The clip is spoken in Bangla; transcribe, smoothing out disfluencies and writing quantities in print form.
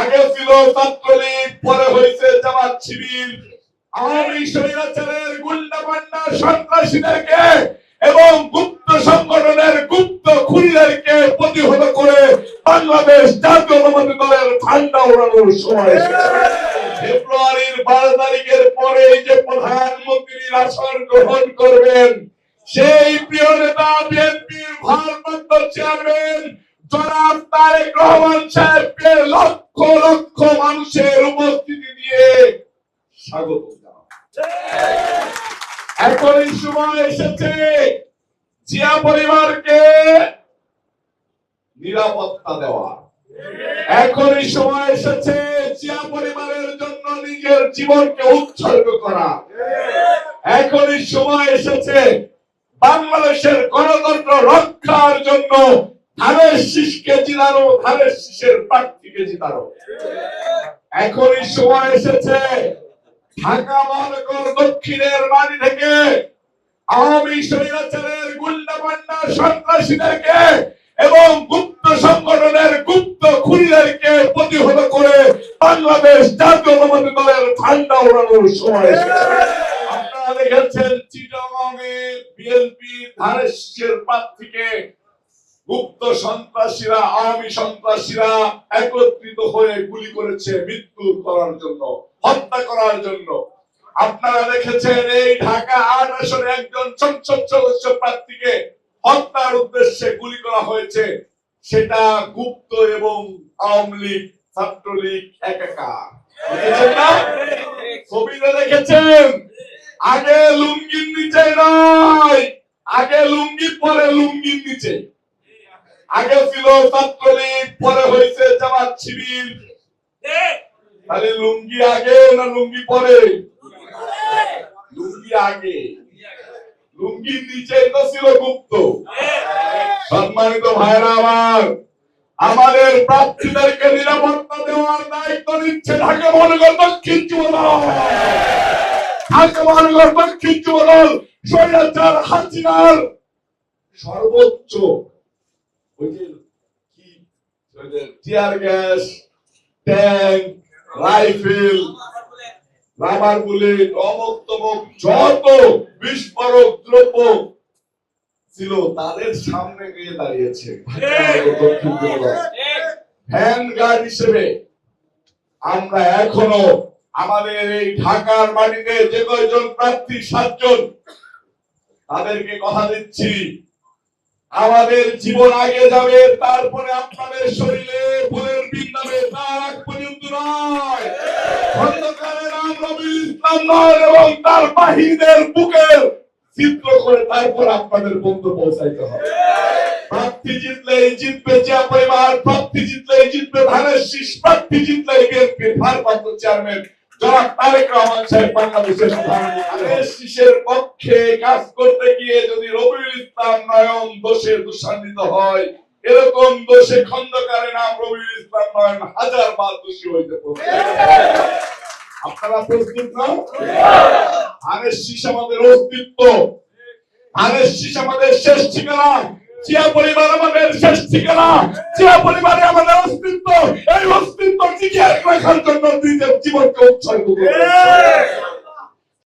আগে ছিল ছাত্রলীগ, পরে হয়েছে জামাত শিবির। আওয়ামী স্বৈরাচারের গুন্ডা পান্ডা সন্ত্রাসীদেরকে এবং গুপ্ত সংগঠনের গুপ্ত খুনিদেরকে প্রতিহত করে বাংলাদেশ জাতীয়তাবাদী দলের ঠান্ডা ওড়ানোর সময় এসেছে। ফেব্রুয়ারির 12 তারিখের পরে এই যে প্রধানমন্ত্রীর আসন গ্রহণ করবেন, সেই প্রিয় নেতা বিএনপির ভারপ্রাপ্ত চেয়ারম্যান জনাব তারেক রহমান সাহেবকে লক্ষ লক্ষ মানুষের উপস্থিতি দিয়ে স্বাগত জানাচ্ছি। এখন এই সময় এসেছে জিয়া পরিবারকে নিরাপত্তা দেওয়া। এখন এই সময় এসেছে জিয়া পরিবারের জন্য নিজের জীবনকে উৎসর্গ করা। এখন এই সময় এসেছে বাংলাদেশের গণতন্ত্র রক্ষার জন্য ধানের শীষকে জিতানো, ধানের শীষের প্রার্থীকে জিতানো। এখন এই সময় এসেছে ঢাকা মহানগর দক্ষিণের বাড়ি থেকে আওয়ামী স্বৈরাচারের গুন্ডা পান্ডা সন্ত্রাসীদেরকে এবং গুপ্ত সংগঠনের গুপ্ত খুনিদেরকে প্রতিহত করে বাংলাদেশ জাতীয়তাবাদী দলের ঠান্ডা ওড়ানোর সময় এসেছে। আপনারা দেখেছেন চিটাগংয়ে বিএনপি ধানের শীষের প্রার্থীকে গুপ্ত সন্ত্রাসীরা, আওয়ামী সন্ত্রাসীরা একত্রিত হয়ে গুলি করেছে মৃত্যু করার জন্য, হত্যা করার জন্য। আপনারা দেখেছেন এই ঢাকা ৮ আসনে একজন সংসদ সদস্য প্রার্থীকে হত্যার উদ্দেশ্যে গুলি করা হয়েছে। সেটা গুপ্ত এবং আওয়ামী লীগ, ছাত্রলীগ একাকার। দেখেছেন না? ছবিতে দেখেছেন। আগে লুঙ্গির নিচে নয়, আগে লুঙ্গি পরে লুঙ্গির নিচে। আগে ছিল ছাত্রলীগ, পরে হয়েছে জামাত শিবির। তাহলে লুঙ্গি আগে না লুঙ্গি পরে? লুঙ্গি আগে, লুঙ্গির নিচে তো ছিল গুপ্ত। সম্মানিত ভাইরা আমার, আমাদের প্রার্থীদেরকে নিরাপত্তা দেওয়ার দায়িত্ব নিচ্ছে ঢাকা মহানগর দক্ষিণ যুবদল। ঢাকা মহানগর দক্ষিণ যুবদল স্বৈরাচার হাসিনার সর্বোচ্চ tear gas, tank, rifle, rubber bullet, অমুক তমুক যত বিস্ফোরক দ্রব্য ছিল তাদের সামনে গিয়ে দাঁড়িয়েছে। হ্যান্ড গার্ড হিসেবে আমরা এখনো আমাদের এই ঢাকার মাটিতে যে কয়জন প্রার্থী 7 জন, তাদেরকে কথা দিচ্ছি আমাদের জীবন আগে যাবে, তারপরে আপনাদের শরীরে ফুলের বিন্দাবে, তার আগ পর্যন্ত নয়। খন্দকারের নাম রবিউল ইসলাম নয় এবং তার বাহিনীদের বুকের চিত্র করে তারপর আপনাদের বন্ধু পৌঁছাইতে হবে। প্রার্থী জিতলেই জিতবে জিয়া পরিবার, প্রার্থী জিতলেই জিতবে ধানের শীষ, প্রার্থী জিতলেই বিএনপির ভারপ্রাপ্ত চেয়ারম্যান জনাব তারেক রহমান সাহেব বাংলাদেশের প্রধানমন্ত্রী। ধানের শীষের পক্ষে কাজ করতে গিয়ে যদি রবিউল ইসলাম নয়ন দোষে দোষান্বিত হয়, এরকম দোষে খন্দকারের নাম রবিউল ইসলাম নয়ন 1000 বার দোষী হইতে পারে। আপনারা প্রস্তুত না? ধানের শীষ আমাদের অস্তিত্ব, ধানের শীষ আমাদের শেষ ঠিকানা, জিয়া পরিবার আমাদের শেষ ঠিকানা, জিয়া পরিবারে আমাদের অস্তিত্ব। এই অস্তিত্ব টিকিয়ে রাখার জন্য নিজের জীবনকে উৎসর্গ করবে।